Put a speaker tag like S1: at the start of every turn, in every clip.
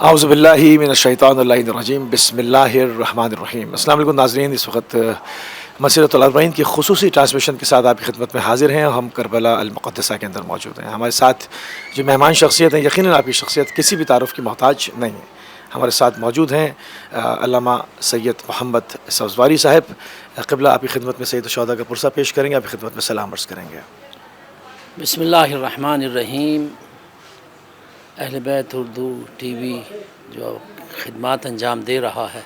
S1: اعوذ باللہ من الشیطان الرجیم بسم اللہ الرحمن الرحیم۔ السلام علیکم ناظرین، اس وقت مسیرۃ الاربعین کی خصوصی ٹرانسمیشن کے ساتھ آپ کی خدمت میں حاضر ہیں۔ ہم کربلا المقدسہ کے اندر موجود ہیں۔ ہمارے ساتھ جو مہمان شخصیت ہیں، یقیناً آپ کی شخصیت کسی بھی تعارف کی محتاج نہیں ہے۔ ہمارے ساتھ موجود ہیں علامہ سید محمد سبزواری صاحب۔ قبلہ آپ کی خدمت میں سید الشہداء کا پرسہ پیش کریں گے، آپ کی خدمت میں سلام عرض کریں گے۔
S2: بسم اللہ الرحمن الرحیم۔ اہل بیت اردو ٹی وی جو خدمات انجام دے رہا ہے،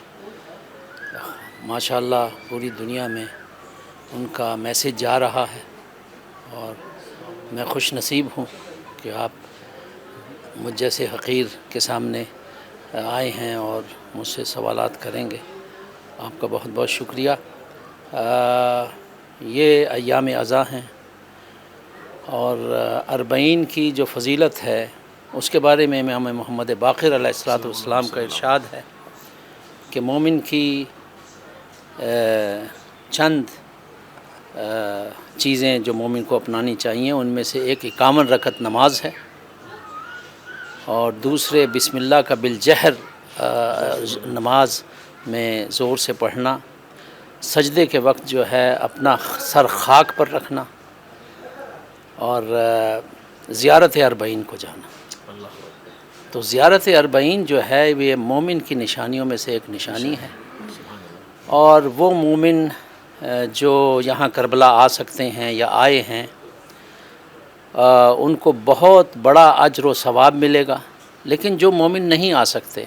S2: ماشاءاللہ پوری دنیا میں ان کا میسیج جا رہا ہے، اور میں خوش نصیب ہوں کہ آپ مجھ جیسے حقیر کے سامنے آئے ہیں اور مجھ سے سوالات کریں گے۔ آپ کا بہت بہت شکریہ۔ یہ ایام عزا ہیں، اور اربعین کی جو فضیلت ہے اس کے بارے میں امام محمد باقر علیہ السلام کا ارشاد ہے کہ مومن کی چند چیزیں جو مومن کو اپنانی چاہیے، ان میں سے ایک 51 رکعت نماز ہے، اور دوسرے بسم اللہ کا بالجہر نماز میں زور سے پڑھنا، سجدے کے وقت جو ہے اپنا سر خاک پر رکھنا، اور زیارت اربعین کو جانا۔ تو زیارت اربعین جو ہے یہ مومن کی نشانیوں میں سے ایک نشانی ہے، اور وہ مومن جو یہاں کربلا آ سکتے ہیں یا آئے ہیں، ان کو بہت بڑا اجر و ثواب ملے گا۔ لیکن جو مومن نہیں آ سکتے،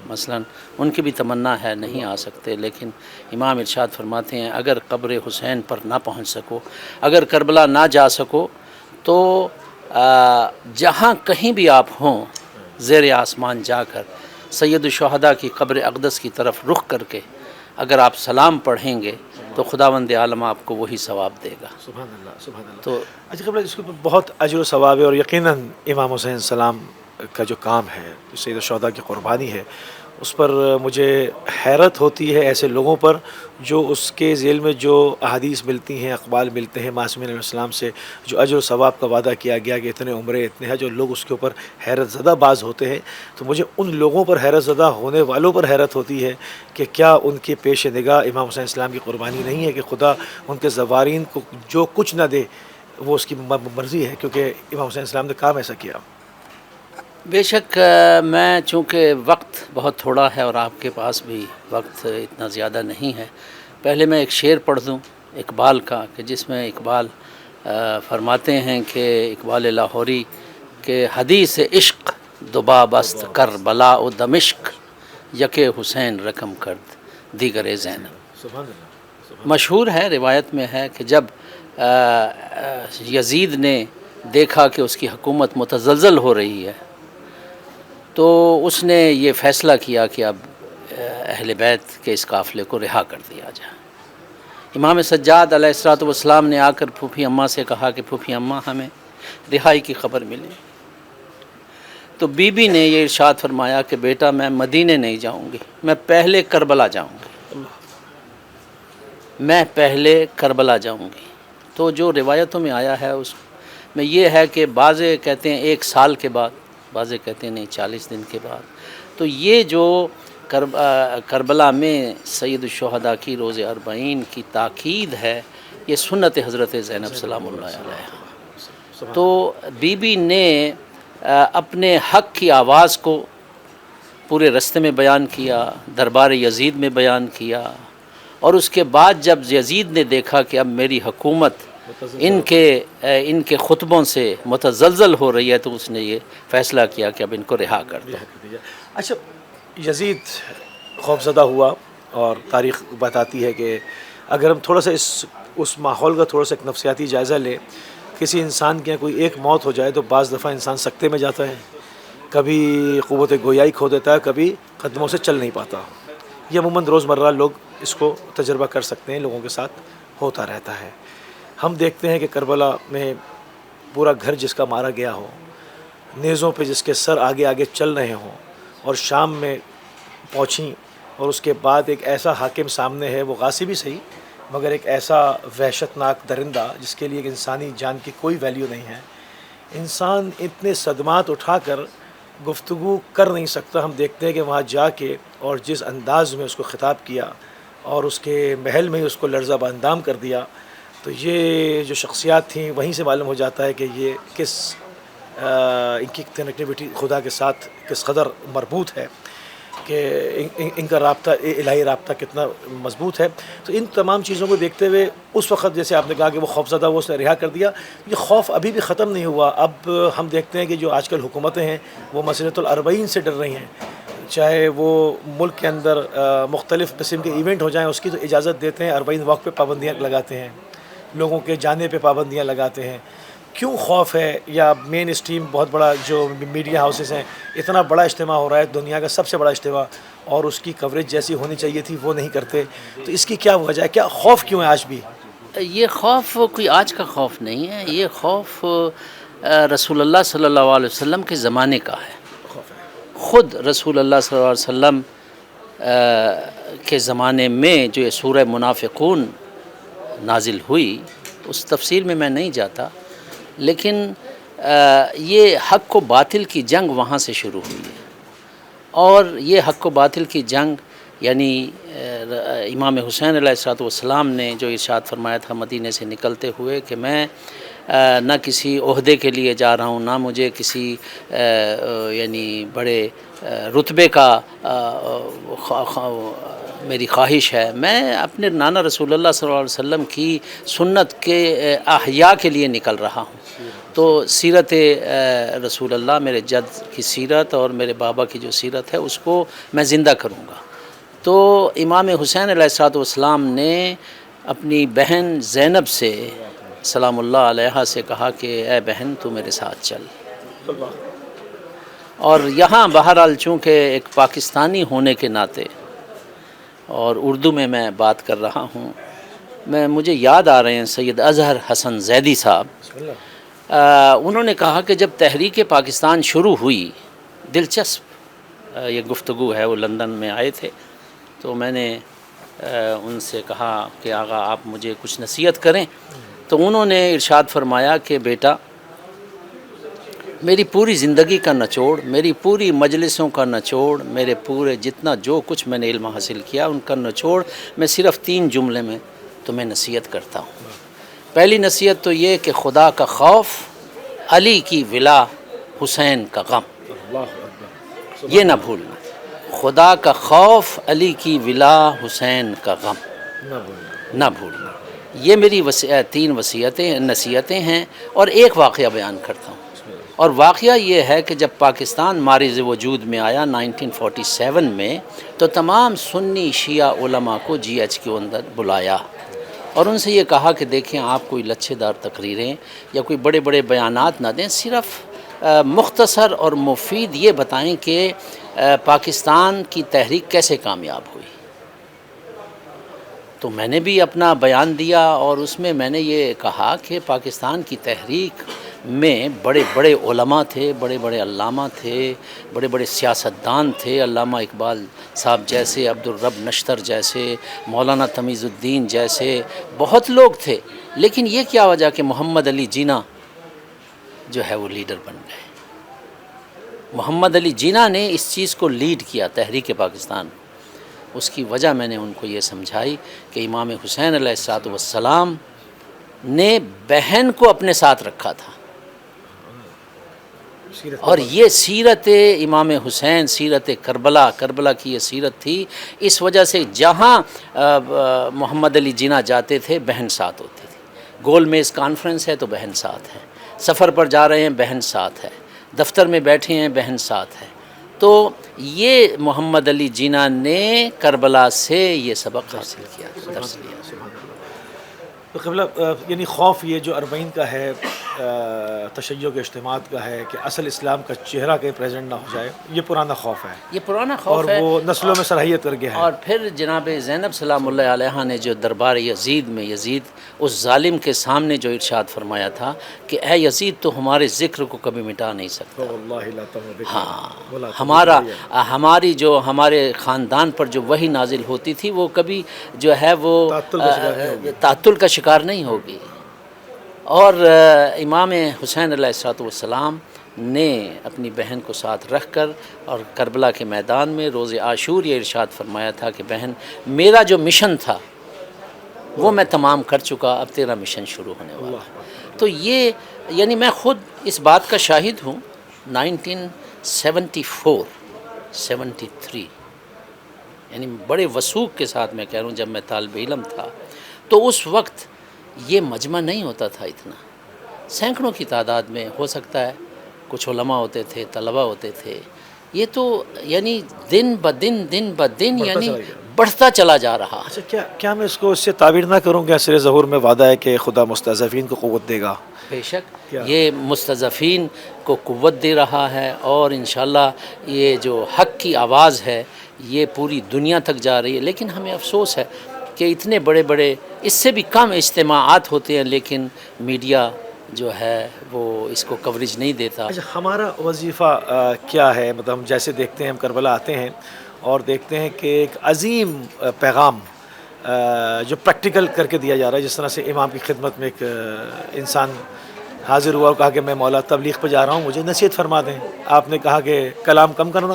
S2: مثلا ان کی بھی تمنا ہے نہیں آ سکتے، لیکن امام ارشاد فرماتے ہیں اگر قبر حسین پر نہ پہنچ سکو، اگر کربلا نہ جا سکو، تو جہاں کہیں بھی آپ ہوں، زیر آسمان جا کر سید الشہداء کی قبر اقدس کی طرف رخ کر کے اگر آپ سلام پڑھیں گے تو خداوند عالم آپ کو وہی ثواب دے گا۔
S1: سبحان اللہ، سبحان اللہ۔
S2: تو
S1: اچھا قبلہ، اس کے اوپر بہت اجر و ثواب ہے، اور یقیناً امام حسین السلام کا جو کام ہے، جو سید الشہداء کی قربانی ہے، اس پر مجھے حیرت ہوتی ہے ایسے لوگوں پر جو اس کے ذیل میں جو احادیث ملتی ہیں، اقوال ملتے ہیں معصومین علیہ السلام سے، جو اجر و ثواب کا وعدہ کیا گیا کہ اتنے عمرے اتنے ہیں، جو لوگ اس کے اوپر حیرت زدہ باز ہوتے ہیں، تو مجھے ان لوگوں پر حیرت زدہ ہونے والوں پر حیرت ہوتی ہے کہ کیا ان کے پیش نگاہ امام حسین السلام کی قربانی نہیں ہے کہ خدا ان کے زوارین کو جو کچھ نہ دے وہ اس کی مرضی ہے، کیونکہ امام حسین السلام نے کام ایسا کیا۔
S2: بے شک میں چونکہ وقت بہت تھوڑا ہے اور آپ کے پاس بھی وقت اتنا زیادہ نہیں ہے، پہلے میں ایک شعر پڑھ دوں اقبال کا، کہ جس میں اقبال فرماتے ہیں کہ اقبال لاہوری کہ حدیث عشق دباب است کربلا و دمشق، یک حسین رقم کرد دیگر زینب۔
S1: سبحان اللہ۔
S2: مشہور ہے، روایت میں ہے کہ جب یزید نے دیکھا کہ اس کی حکومت متزلزل ہو رہی ہے، تو اس نے یہ فیصلہ کیا کہ اب اہل بیت کے اس قافلے کو رہا کر دیا جائے۔ امام سجاد علیہ السلام نے آ کر پھوپھی اماں سے کہا کہ پھوپھی اماں ہمیں رہائی کی خبر ملی، تو بی بی نے یہ ارشاد فرمایا کہ بیٹا میں مدینے نہیں جاؤں گی، میں پہلے کربلا جاؤں گی، میں پہلے کربلا جاؤں گی۔ تو جو روایتوں میں آیا ہے اس میں یہ ہے کہ بعضے کہتے ہیں 1 سال کے بعد، بعضے کہتے ہیں نہیں 40 دن کے بعد۔ تو یہ جو کربلا میں سید الشہداء کی روز اربعین کی تاکید ہے، یہ سنت حضرت زینب سلام اللہ علیہ۔ تو بی بی نے اپنے حق کی آواز کو پورے رستے میں بیان کیا، دربار یزید میں بیان کیا، اور اس کے بعد جب یزید نے دیکھا کہ اب میری حکومت ان کے خطبوں سے متزلزل ہو رہی ہے، تو اس نے یہ فیصلہ کیا کہ اب ان کو رہا کر دو۔
S1: اچھا، یزید خوفزدہ ہوا، اور تاریخ بتاتی ہے کہ اگر ہم تھوڑا سا اس ماحول کا تھوڑا سا ایک نفسیاتی جائزہ لیں، کسی انسان کے کوئی ایک موت ہو جائے تو بعض دفعہ انسان سکتے میں جاتا ہے، کبھی قوت گویائی کھو دیتا ہے، کبھی قدموں سے چل نہیں پاتا۔ یہ عموماً روزمرہ لوگ اس کو تجربہ کر سکتے ہیں، لوگوں کے ساتھ ہوتا رہتا ہے۔ ہم دیکھتے ہیں کہ کربلا میں پورا گھر جس کا مارا گیا ہو، نیزوں پہ جس کے سر آگے آگے چل رہے ہوں، اور شام میں پہنچیں، اور اس کے بعد ایک ایسا حاکم سامنے ہے، وہ غاصب ہی صحیح مگر ایک ایسا وحشت ناک درندہ جس کے لیے ایک انسانی جان کی کوئی ویلیو نہیں ہے۔ انسان اتنے صدمات اٹھا کر گفتگو کر نہیں سکتا. ہم دیکھتے ہیں کہ وہاں جا کے اور جس انداز میں اس کو خطاب کیا اور اس کے محل میں ہی اس کو لرزہ باندام کر دیا, تو یہ جو شخصیات تھیں وہیں سے معلوم ہو جاتا ہے کہ یہ کس ان کی کنیکٹیوٹی خدا کے ساتھ کس قدر مربوط ہے, کہ ان کا رابطہ الہی رابطہ کتنا مضبوط ہے. تو ان تمام چیزوں کو دیکھتے ہوئے اس وقت جیسے آپ نے کہا کہ وہ خوف زدہ ہوا, اس نے رہا کر دیا, یہ خوف ابھی بھی ختم نہیں ہوا. اب ہم دیکھتے ہیں کہ جو آج کل حکومتیں ہیں وہ مسجد الاربعین سے ڈر رہی ہیں, چاہے وہ ملک کے اندر مختلف قسم کے ایونٹ ہو جائیں اس کی تو اجازت دیتے ہیں, 40 واک پہ پابندیاں لگاتے ہیں, لوگوں کے جانے پہ پابندیاں لگاتے ہیں. کیوں خوف ہے؟ یا مین اسٹریم بہت بڑا جو میڈیا ہاؤسز ہیں, اتنا بڑا اجتماع ہو رہا ہے, دنیا کا سب سے بڑا اجتماع, اور اس کی کوریج جیسی ہونی چاہیے تھی وہ نہیں کرتے, تو اس کی کیا وجہ ہے؟ کیا خوف کیوں ہے آج بھی؟
S2: یہ خوف کوئی آج کا خوف نہیں ہے, یہ خوف رسول اللہ صلی اللہ علیہ وسلم کے زمانے کا ہے. خود رسول اللہ صلی اللہ علیہ وسلم کے زمانے میں جو یہ سورہ منافقون نازل ہوئی, اس تفصیل میں نہیں جاتا, لیکن یہ حق و باطل کی جنگ وہاں سے شروع ہوئی ہے. اور یہ حق و باطل کی جنگ یعنی امام حسین علیہ السلام نے جو ارشاد فرمایا تھا مدینے سے نکلتے ہوئے کہ میں نہ کسی عہدے کے لیے جا رہا ہوں, نہ مجھے کسی یعنی بڑے رتبے کا میری خواہش ہے, میں اپنے نانا رسول اللہ صلی اللہ علیہ وسلم کی سنت کے احیاء کے لیے نکل رہا ہوں. تو سیرت رسول اللہ, میرے جد کی سیرت اور میرے بابا کی جو سیرت ہے اس کو میں زندہ کروں گا. تو امام حسین علیہ السلام نے اپنی بہن زینب سے سلام اللہ علیہا سے کہا کہ اے بہن تو میرے ساتھ چل. اور یہاں بہرحال چونکہ ایک پاکستانی ہونے کے ناطے اور اردو میں بات کر رہا ہوں, مجھے یاد آ رہے ہیں سید اظہر حسن زیدی صاحب, انہوں نے کہا کہ جب تحریک پاکستان شروع ہوئی, دلچسپ یہ گفتگو ہے, وہ لندن میں آئے تھے, تو میں نے ان سے کہا کہ آقا آپ مجھے کچھ نصیحت کریں. تو انہوں نے ارشاد فرمایا کہ بیٹا میری پوری زندگی کا نچوڑ, میری پوری مجلسوں کا نچوڑ, میرے پورے جتنا جو کچھ میں نے علم حاصل کیا ان کا نچوڑ میں صرف 3 جملے میں تمہیں نصیحت کرتا ہوں. پہلی نصیحت تو یہ کہ خدا کا خوف, علی کی ولا, حسین کا غم. یہ نہ بھولنا, خدا کا خوف, علی کی ولا, حسین کا غم نہ بھولنا. یہ میری 3 نصیحتیں ہیں. اور ایک واقعہ بیان کرتا ہوں, اور واقعہ یہ ہے کہ جب پاکستان مارز وجود میں آیا 1947 میں, تو تمام سنی شیعہ علماء کو GH کے اندر بلایا اور ان سے یہ کہا کہ دیکھیں آپ کوئی لچھے دار تقریریں یا کوئی بڑے بڑے بیانات نہ دیں, صرف مختصر اور مفید یہ بتائیں کہ پاکستان کی تحریک کیسے کامیاب ہوئی. تو میں نے بھی اپنا بیان دیا اور اس میں نے یہ کہا کہ پاکستان کی تحریک میں بڑے بڑے علماء تھے, بڑے بڑے علامہ تھے, بڑے بڑے سیاستدان تھے, علامہ اقبال صاحب جیسے, عبدالرب نشتر جیسے, مولانا تمیز الدین جیسے بہت لوگ تھے. لیکن یہ کیا وجہ کہ محمد علی جناح جو ہے وہ لیڈر بن گئے. محمد علی جناح نے اس چیز کو لیڈ کیا, تحریک پاکستان. اس کی وجہ میں نے ان کو یہ سمجھائی کہ امام حسین علیہ السلام نے بہن کو اپنے ساتھ رکھا تھا, اور یہ سیرت امام حسین, سیرت کربلا کی یہ سیرت تھی. اس وجہ سے جہاں محمد علی جناح جاتے تھے بہن ساتھ ہوتی تھی. گول میز کانفرنس ہے تو بہن ساتھ ہے, سفر پر جا رہے ہیں بہن ساتھ ہے, دفتر میں بیٹھے ہیں بہن ساتھ ہے. تو یہ محمد علی جناح نے کربلا سے یہ سبق حاصل کیا, درس لیا.
S1: تو قبلہ یعنی خوف یہ جو 40 کا ہے, تشیع کے اجتماعات کا ہے کہ اصل اسلام کا چہرہ کہیں پریزنٹ نہ ہو جائے, یہ پرانا خوف ہے,
S2: یہ پرانا خوف ہے,
S1: اور وہ نسلوں میں صلاحیت کر گیا ہے.
S2: اور پھر جناب زینب سلام اللہ علیہا نے جو دربار یزید میں, یزید اس ظالم کے سامنے جو ارشاد فرمایا تھا کہ اے یزید تو ہمارے ذکر کو کبھی مٹا نہیں سکتا. ہاں, ہماری جو ہمارے خاندان پر جو وحی نازل ہوتی تھی وہ کبھی جو ہے وہ تعطل کا شکار نہیں ہوگی. اور امام حسین علیہ السلام نے اپنی بہن کو ساتھ رکھ کر اور کربلا کے میدان میں روز عاشور یہ ارشاد فرمایا تھا کہ بہن میرا جو مشن تھا وہ میں تمام کر چکا، اب تیرا مشن شروع ہونے والا ہے۔ تو یہ یعنی میں خود اس بات کا شاہد ہوں 1974 73 یعنی بڑے وثوق کے ساتھ میں کہہ رہا ہوں جب میں طالب علم تھا تو اس وقت یہ مجمع نہیں ہوتا تھا اتنا، سینکڑوں کی تعداد میں ہو سکتا ہے، کچھ علماء ہوتے تھے، طلباء ہوتے تھے، یہ تو یعنی دن بدن یعنی بڑھتا چلا جا رہا۔
S1: اچھا کیا میں اس کو اس سے تعبیر نہ کروں کہ عصر ظہور میں وعدہ ہے کہ خدا مستضعفین کو قوت دے گا؟
S2: بے شک یہ مستضعفین کو قوت دے رہا ہے، اور انشاءاللہ یہ جو حق کی آواز ہے یہ پوری دنیا تک جا رہی ہے۔ لیکن ہمیں افسوس ہے کہ اتنے بڑے بڑے اس سے بھی کم اجتماعات ہوتے ہیں لیکن میڈیا جو ہے وہ اس کو کوریج نہیں دیتا۔
S1: اچھا ہمارا وظیفہ کیا ہے؟ مطلب ہم جیسے دیکھتے ہیں، ہم کربلا آتے ہیں اور دیکھتے ہیں کہ ایک عظیم پیغام جو پریکٹیکل کر کے دیا جا رہا ہے، جس طرح سے امام کی خدمت میں ایک انسان حاضر ہوا اور کہا کہ میں مولا تبلیغ پہ جا رہا ہوں، مجھے نصیحت فرما دیں۔ آپ نے کہا کہ کلام کم کرنا،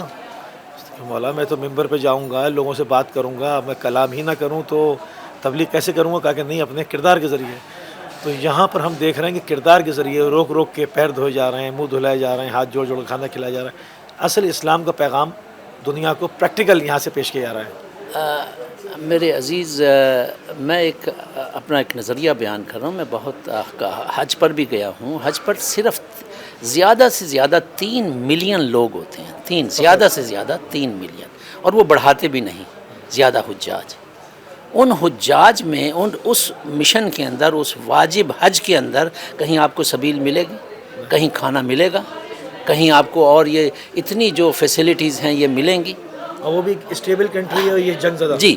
S1: مولا میں تو ممبر پہ جاؤں گا، لوگوں سے بات کروں گا، میں کلام ہی نہ کروں تو تبلیغ کیسے کروں گا؟ کہا کہ نہیں، اپنے کردار کے ذریعے۔ تو یہاں پر ہم دیکھ رہے ہیں کہ کردار کے ذریعے روک روک کے پیر دھوئے جا رہے ہیں، منہ دھلائے جا رہے ہیں، ہاتھ جوڑ جوڑ کے کھانا کھلایا جا رہا ہے۔ اصل اسلام کا پیغام دنیا کو پریکٹیکل یہاں سے پیش کیا جا رہا ہے۔
S2: میرے عزیز، میں اپنا ایک نظریہ بیان کر رہا ہوں۔ میں بہت حج پر بھی گیا ہوں۔ حج پر صرف زیادہ سے زیادہ 3 ملین لوگ ہوتے ہیں، زیادہ سے زیادہ 3 ملین، اور وہ بڑھاتے بھی نہیں، زیادہ حجاج۔ ان حجاج میں اس مشن کے اندر، اس واجب حج کے اندر کہیں آپ کو سبیل ملے گی، کہیں کھانا ملے گا، کہیں آپ کو اور یہ اتنی جو فیسلٹیز ہیں یہ ملیں گی،
S1: اور وہ بھی اسٹیبل کنٹری ہے، یہ جنگ زدہ۔
S2: جی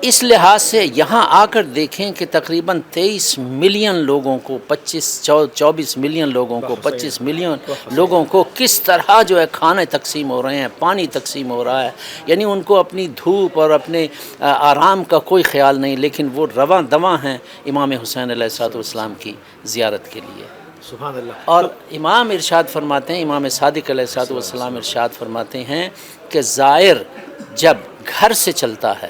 S2: اس لحاظ سے یہاں آ کر دیکھیں کہ تقریباً 23 ملین لوگوں کو 24 ملین لوگوں کو 25 ملین لوگوں کو کس طرح جو ہے کھانے تقسیم ہو رہے ہیں، پانی تقسیم ہو رہا ہے، یعنی ان کو اپنی دھوپ اور اپنے آرام کا کوئی خیال نہیں، لیکن وہ رواں دواں ہیں امام حسین علیہ السلام کی زیارت کے لیے۔
S1: سبحان اللہ۔
S2: اور امام ارشاد فرماتے ہیں، امام صادق علیہ السلام ارشاد فرماتے ہیں کہ زائر جب گھر سے چلتا ہے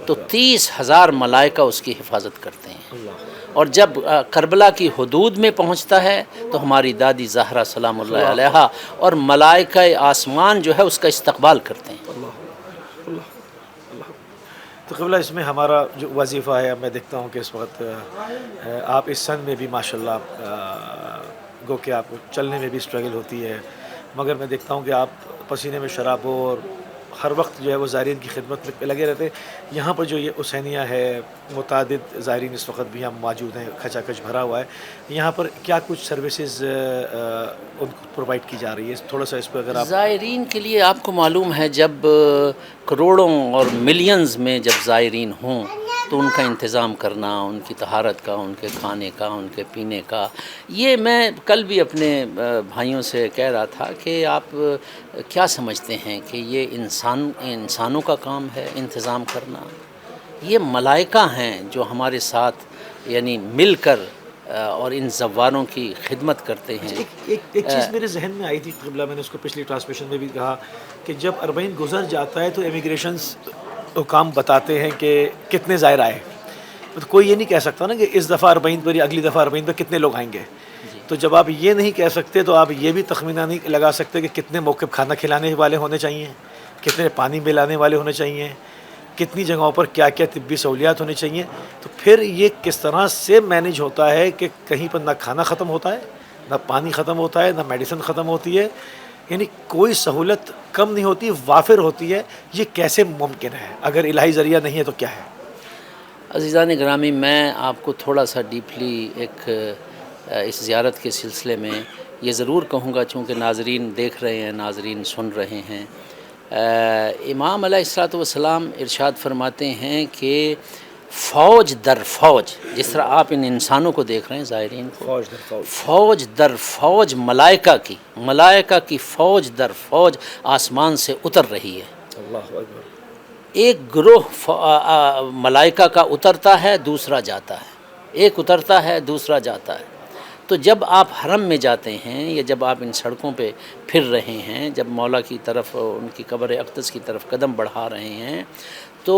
S2: تو 30,000 ملائکہ اس کی حفاظت کرتے ہیں، اور جب کربلا کی حدود میں پہنچتا ہے تو ہماری دادی زہرا سلام اللہ علیہا اور ملائکہ آسمان جو ہے اس کا استقبال کرتے ہیں۔
S1: تو قبلہ اس میں ہمارا جو وظیفہ ہے، میں دیکھتا ہوں کہ اس وقت آپ اس سن میں بھی ماشاءاللہ گو کہ آپ کو چلنے میں بھی اسٹرگل ہوتی ہے، مگر میں دیکھتا ہوں کہ آپ پسینے میں شراب ہو اور ہر وقت جو ہے وہ زائرین کی خدمت میں لگے رہتے ہیں۔ یہاں پر جو یہ حسینیہ ہے، متعدد زائرین اس وقت بھی ہم موجود ہیں، کھچا کھچ بھرا ہوا ہے۔ یہاں پر کیا کچھ سروسز ان کو پرووائڈ کی جا رہی ہے؟ تھوڑا سا اس پہ اگر آپ۔
S2: زائرین کے لیے آپ کو معلوم ہے جب کروڑوں اور ملینز میں جب زائرین ہوں تو ان کا انتظام کرنا، ان کی طہارت کا، ان کے کھانے کا، ان کے پینے کا، یہ میں کل بھی اپنے بھائیوں سے کہہ رہا تھا کہ آپ کیا سمجھتے ہیں کہ یہ انسانوں کا کام ہے انتظام کرنا؟ یہ ملائکہ ہیں جو ہمارے ساتھ یعنی مل کر اور ان زواروں کی خدمت کرتے ہیں۔
S1: ایک چیز میرے ذہن میں آئی تھی قبلہ، میں نے اس کو پچھلی ٹرانسمیشن میں بھی کہا کہ جب اربعین گزر جاتا ہے تو امیگریشنز حکام بتاتے ہیں کہ کتنے زائر آئے، تو کوئی یہ نہیں کہہ سکتا نا کہ اس دفعہ اربعین پر یا اگلی دفعہ اربعین پر کتنے لوگ آئیں گے۔ تو جب آپ یہ نہیں کہہ سکتے تو آپ یہ بھی تخمینہ نہیں لگا سکتے کہ کتنے موقف کھانا کھلانے والے ہونے چاہیے، کتنے پانی پلانے والے ہونے چاہیے، کتنی جگہوں پر کیا کیا طبی سہولیات ہونی چاہیے۔ تو پھر یہ کس طرح سے مینیج ہوتا ہے کہ کہیں پر نہ کھانا ختم ہوتا ہے، نہ پانی ختم ہوتا ہے، نہ میڈیسن ختم ہوتی ہے، یعنی کوئی سہولت کم نہیں ہوتی، وافر ہوتی ہے۔ یہ کیسے ممکن ہے؟ اگر الہی ذریعہ نہیں ہے تو کیا ہے؟
S2: عزیزان گرامی، میں آپ کو تھوڑا سا ڈیپلی اس زیارت کے سلسلے میں یہ ضرور کہوں گا، چونکہ ناظرین دیکھ رہے ہیں، ناظرین سن رہے ہیں۔ امام علیہ السلام ارشاد فرماتے ہیں کہ فوج در فوج، جس طرح آپ ان انسانوں کو دیکھ رہے ہیں زائرین کو، فوج در فوج ملائکہ کی فوج در فوج آسمان سے اتر رہی ہے۔
S1: اللہ اکبر۔
S2: ایک گروہ ملائکہ کا اترتا ہے، دوسرا جاتا ہے، ایک اترتا ہے دوسرا جاتا ہے۔ تو جب آپ حرم میں جاتے ہیں یا جب آپ ان سڑکوں پہ پھر رہے ہیں، جب مولا کی طرف ان کی قبر اقدس کی طرف قدم بڑھا رہے ہیں، تو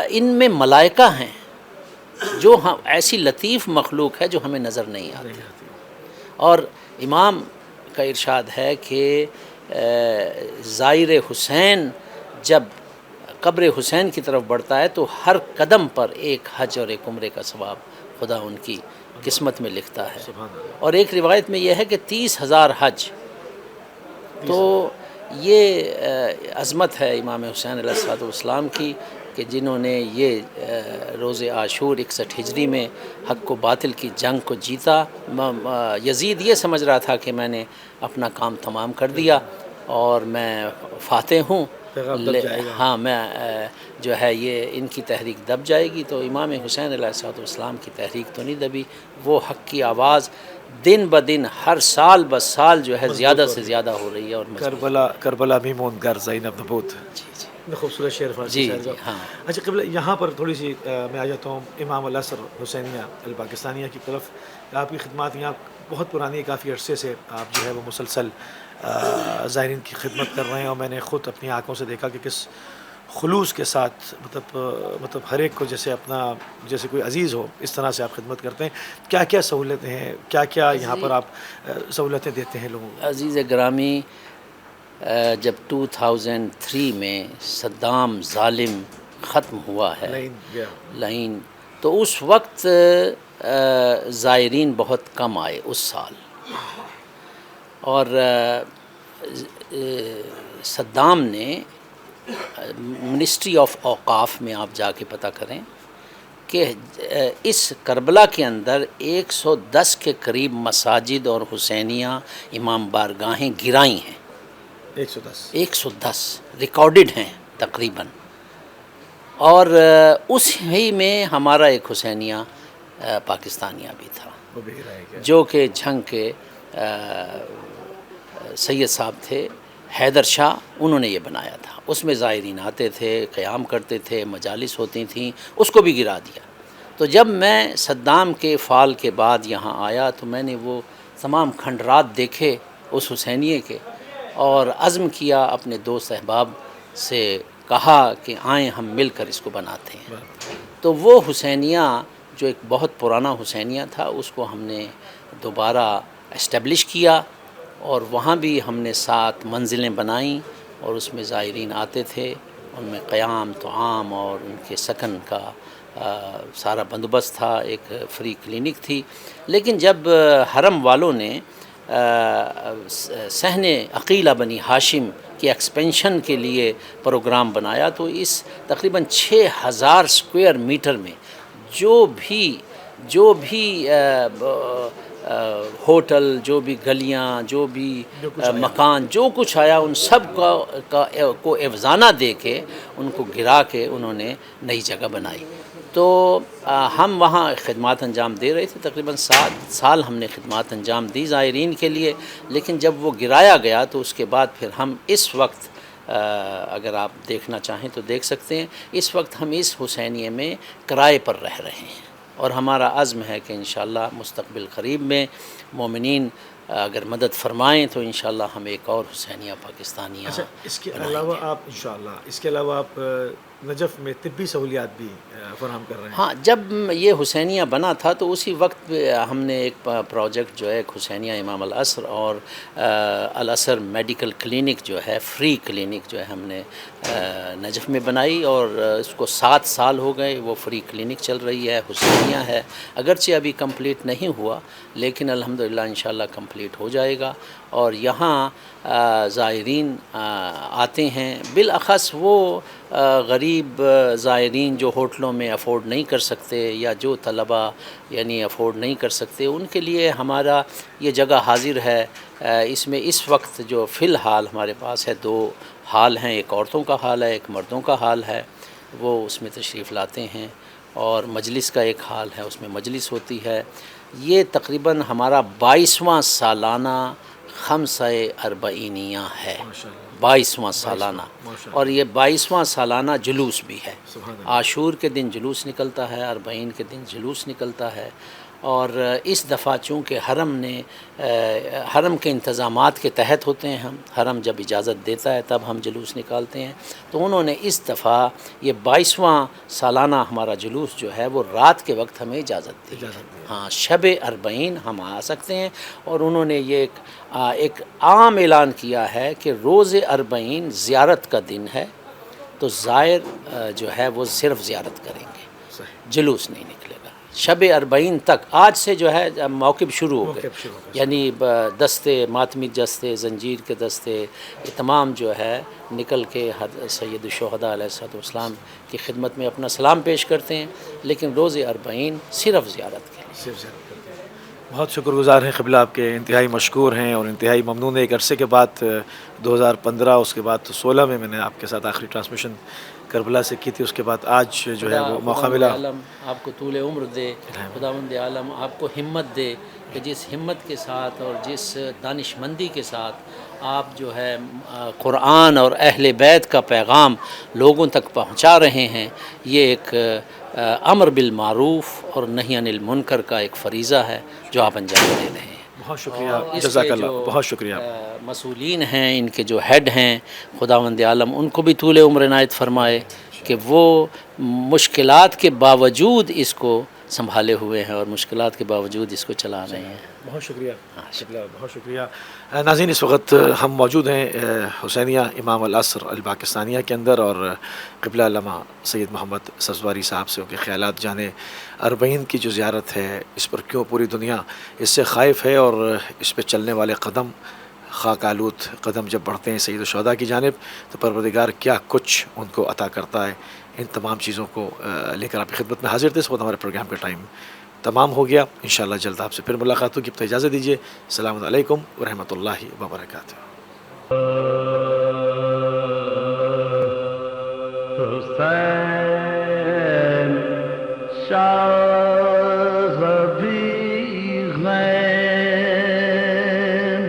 S2: ان میں ملائکہ ہیں جو ایسی لطیف مخلوق ہے جو ہمیں نظر نہیں آتی. اور امام کا ارشاد ہے کہ زائر حسین جب قبر حسین کی طرف بڑھتا ہے تو ہر قدم پر ایک حج اور ایک عمرے کا ثواب خدا ان کی قسمت میں لکھتا ہے. اور ایک روایت میں یہ ہے کہ 30,000 حج. تو یہ عظمت ہے امام حسین علیہ السلام کی کہ جنہوں نے یہ روز عاشور 61 ہجری میں حق و باطل کی جنگ کو جیتا. یزید یہ سمجھ رہا تھا کہ میں نے اپنا کام تمام کر دیا اور میں فاتح ہوں، ہاں میں جو ہے یہ ان کی تحریک دب جائے گی. تو امام حسین علیہ السلام کی تحریک تو نہیں دبی، وہ حق کی آواز دن بدن ہر سال بس سال جو ہے زیادہ سے زیادہ ہو رہی ہے. اور
S1: کربلا میمون گر زینب نبوت، خوبصورت شعر فارسی شاعر کا.
S2: ہاں.
S1: اچھا قبلہ یہاں پر تھوڑی سی میں آ جاتا ہوں امام العصر حسینیہ الپاکستانیہ کی طرف. آپ کی خدمات یہاں بہت پرانی ہے، کافی عرصے سے آپ جو ہے وہ مسلسل زائرین کی خدمت کر رہے ہیں، اور میں نے خود اپنی آنکھوں سے دیکھا کہ کس خلوص کے ساتھ مطلب ہر ایک کو جیسے کوئی عزیز ہو اس طرح سے آپ خدمت کرتے ہیں. کیا کیا سہولتیں ہیں، کیا کیا یہاں پر آپ سہولتیں دیتے ہیں لوگوں کو؟
S2: عزیز گرامی، جب 2003 میں صدام ظالم ختم ہوا ہے لائن، تو اس وقت زائرین بہت کم آئے اس سال. اور صدام نے منسٹری آف اوقاف میں آپ جا کے پتہ کریں کہ اس کربلا کے اندر 110 کے قریب مساجد اور حسینیہ امام بارگاہیں گرائی ہیں. 110 ریکارڈڈ ہیں تقریباً. اور اس ہی میں ہمارا ایک حسینیہ پاکستانیہ بھی تھا جو کہ جھنگ کے سید صاحب تھے حیدر شاہ، انہوں نے یہ بنایا تھا. اس میں زائرین آتے تھے، قیام کرتے تھے، مجالس ہوتی تھیں. اس کو بھی گرا دیا. تو جب میں صدام کے فال کے بعد یہاں آیا تو میں نے وہ تمام کھنڈرات دیکھے اس حسینیے کے، اور عزم کیا، اپنے دوست احباب سے کہا کہ آئیں ہم مل کر اس کو بناتے ہیں. تو وہ حسینیہ جو ایک بہت پرانا حسینیہ تھا اس کو ہم نے دوبارہ اسٹیبلش کیا، اور وہاں بھی ہم نے 7 منزلیں بنائیں، اور اس میں زائرین آتے تھے. ان میں قیام، طعام اور ان کے سکن کا سارا بندوبست تھا. ایک فری کلینک تھی. لیکن جب حرم والوں نے صحن عقیلہ بنی ہاشم کی ایکسپینشن کے لیے پروگرام بنایا، تو اس تقریباً 6,000 اسکوائر میٹر میں جو بھی ہوٹل، جو بھی گلیاں، جو بھی مکان، جو کچھ آیا، ان سب کو افزانہ دے کے ان کو گرا کے انہوں نے نئی جگہ بنائی. تو ہم وہاں خدمات انجام دے رہے تھے. تقریباً 7 سال ہم نے خدمات انجام دی زائرین کے لیے. لیکن جب وہ گرایا گیا تو اس کے بعد پھر ہم اس وقت اگر آپ دیکھنا چاہیں تو دیکھ سکتے ہیں، اس وقت ہم اس حسینیے میں کرائے پر رہ رہے ہیں. اور ہمارا عزم ہے کہ انشاءاللہ مستقبل قریب میں مومنین اگر مدد فرمائیں تو انشاءاللہ ہم ایک اور حسینیہ پاکستانیہ.
S1: اچھا، اس کے علاوہ آپ انشاءاللہ اس کے علاوہ آپ نجف میں طبی سہولیات بھی فراہم کر رہے ہیں؟
S2: ہاں، جب یہ حسینیہ بنا تھا تو اسی وقت ہم نے ایک پروجیکٹ جو ہے ایک حسینیہ امام العصر اور العصر میڈیکل کلینک جو ہے، فری کلینک جو ہے ہم نے نجف میں بنائی، اور اس کو 7 سال ہو گئے. وہ فری کلینک چل رہی ہے، حسینیہ ہے. اگرچہ ابھی کمپلیٹ نہیں ہوا لیکن الحمدللہ انشاءاللہ کمپلیٹ ہو جائے گا. اور یہاں زائرین آتے ہیں، بالاخص وہ غریب زائرین جو ہوٹلوں میں افورڈ نہیں کر سکتے، یا جو طلبہ یعنی افورڈ نہیں کر سکتے، ان کے لیے ہمارا یہ جگہ حاضر ہے. اس میں اس وقت جو فی الحال ہمارے پاس ہے 2 ہال ہیں، ایک عورتوں کا ہال ہے، ایک مردوں کا ہال ہے. وہ اس میں تشریف لاتے ہیں. اور مجلس کا ایک ہال ہے، اس میں مجلس ہوتی ہے. یہ تقریباً ہمارا 22واں سالانہ خمسہ اربعینیہ ہے، 22واں سالانہ. اور یہ 22واں سالانہ جلوس بھی ہے. عاشور کے دن جلوس نکلتا ہے، اربعین کے دن جلوس نکلتا ہے. اور اس دفعہ چونکہ حرم کے انتظامات کے تحت ہوتے ہیں ہم، حرم جب اجازت دیتا ہے تب ہم جلوس نکالتے ہیں، تو انہوں نے اس دفعہ یہ 22واں سالانہ ہمارا جلوس جو ہے وہ رات کے وقت ہمیں اجازت دی ہے۔ ہاں، شب اربعین ہم آ سکتے ہیں، اور انہوں نے یہ ایک عام اعلان کیا ہے کہ روز اربعین زیارت کا دن ہے، تو زائر جو ہے وہ صرف زیارت کریں گے، جلوس نہیں نکلے گا شب اربعین تک۔ آج سے جو ہے موقف شروع ہو گئے، یعنی دستے، ماتمی دستے، زنجیر کے دستے، یہ تمام جو ہے نکل کے سید الشہداء علیہ السلام کی خدمت میں اپنا سلام پیش کرتے ہیں، لیکن روز اربعین صرف زیارت کے لیے۔
S1: بہت شکر گزار ہیں قبلہ، آپ کے انتہائی مشکور ہیں اور انتہائی ممنون ہیں۔ ایک عرصے کے بعد 2015، اس کے بعد 16 میں نے آپ کے ساتھ آخری ٹرانسمیشن کربلا سے کی تھی، اس کے بعد آج جو ہے وہ موقع ملا۔
S2: خداوند عالم آپ کو طول عمر دے، خداوند عالم آپ کو ہمت دے کہ جس ہمت کے ساتھ اور جس دانش مندی کے ساتھ آپ جو ہے قرآن اور اہل بیت کا پیغام لوگوں تک پہنچا رہے ہیں، یہ ایک امر بالمعروف اور نہی عن المنکر کا ایک فریضہ ہے جو آپ انجام دے رہے ہیں۔
S1: بہت شکریہ، جزاک اللہ، بہت شکریہ۔
S2: مسئولین ہیں، ان کے جو ہیڈ ہیں، خداوند عالم ان کو بھی طول عمر عنایت فرمائے کہ وہ مشکلات کے باوجود اس کو سنبھالے ہوئے ہیں اور مشکلات کے باوجود اس کو چلا رہے ہیں۔
S1: بہت شکریہ، بہت شکریہ۔ ناظرین، اس وقت ہم موجود ہیں حسینیہ امام العصر الپاکستانیہ کے اندر، اور قبلہ علامہ سید محمد سبزواری صاحب سے ان کے خیالات جانے۔ اربعین کی جو زیارت ہے، اس پر کیوں پوری دنیا اس سے خائف ہے، اور اس پہ چلنے والے قدم، خاک آلود قدم جب بڑھتے ہیں سید الشہداء کی جانب، تو پروردگار کیا کچھ ان کو عطا کرتا ہے۔ ان تمام چیزوں کو لے کر آپ کی خدمت میں حاضر تھے۔ اس وقت ہمارے پروگرام کا ٹائم تمام ہو گیا، انشاءاللہ جلد آپ سے پھر ملاقات ہوگی۔ اب تو اجازت دیجیے، السلام علیکم ورحمۃ اللہ وبرکاتہ۔
S3: حسین شاہ بھی غین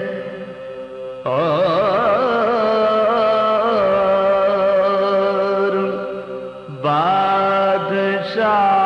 S3: اور بادشاہ